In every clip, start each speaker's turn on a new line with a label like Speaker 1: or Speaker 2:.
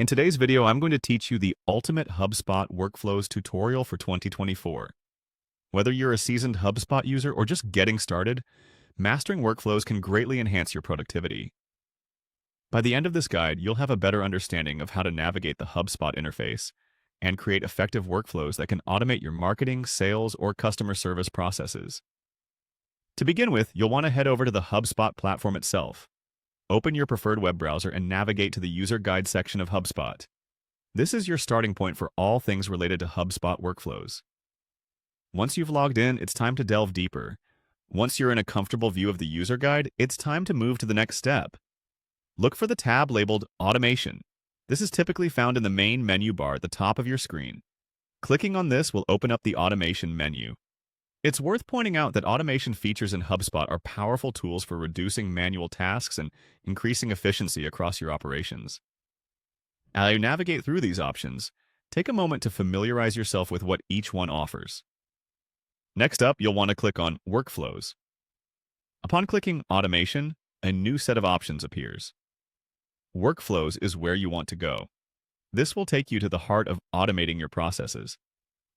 Speaker 1: In today's video, I'm going to teach you the ultimate HubSpot workflows tutorial for 2024. Whether you're a seasoned HubSpot user or just getting started, mastering workflows can greatly enhance your productivity. By the end of this guide, you'll have a better understanding of how to navigate the HubSpot interface and create effective workflows that can automate your marketing, sales, or customer service processes. To begin with, you'll want to head over to the HubSpot platform itself. Open your preferred web browser and navigate to the User Guide section of HubSpot. This is your starting point for all things related to HubSpot workflows. Once you've logged in, it's time to delve deeper. Once you're in a comfortable view of the User Guide, it's time to move to the next step. Look for the tab labeled Automation. This is typically found in the main menu bar at the top of your screen. Clicking on this will open up the Automation menu. It's worth pointing out that automation features in HubSpot are powerful tools for reducing manual tasks and increasing efficiency across your operations. As you navigate through these options, take a moment to familiarize yourself with what each one offers. Next up, you'll want to click on Workflows. Upon clicking Automation, a new set of options appears. Workflows is where you want to go. This will take you to the heart of automating your processes.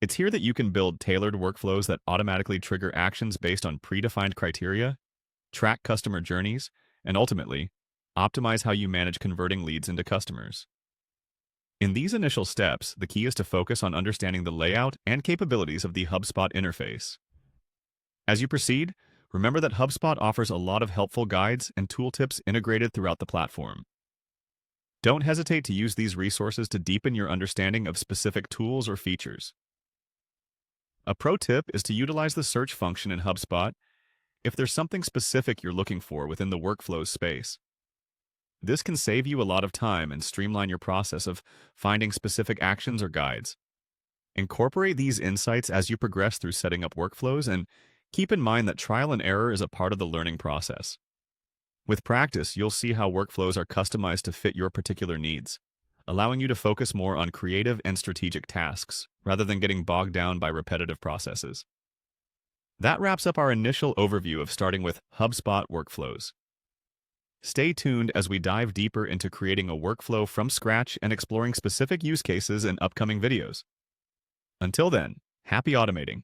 Speaker 1: It's here that you can build tailored workflows that automatically trigger actions based on predefined criteria, track customer journeys, and ultimately, optimize how you manage converting leads into customers. In these initial steps, the key is to focus on understanding the layout and capabilities of the HubSpot interface. As you proceed, remember that HubSpot offers a lot of helpful guides and tooltips integrated throughout the platform. Don't hesitate to use these resources to deepen your understanding of specific tools or features. A pro tip is to utilize the search function in HubSpot if there's something specific you're looking for within the workflows space. This can save you a lot of time and streamline your process of finding specific actions or guides. Incorporate these insights as you progress through setting up workflows, and keep in mind that trial and error is a part of the learning process. With practice, you'll see how workflows are customized to fit your particular needs, allowing you to focus more on creative and strategic tasks, rather than getting bogged down by repetitive processes. That wraps up our initial overview of starting with HubSpot workflows. Stay tuned as we dive deeper into creating a workflow from scratch and exploring specific use cases in upcoming videos. Until then, happy automating!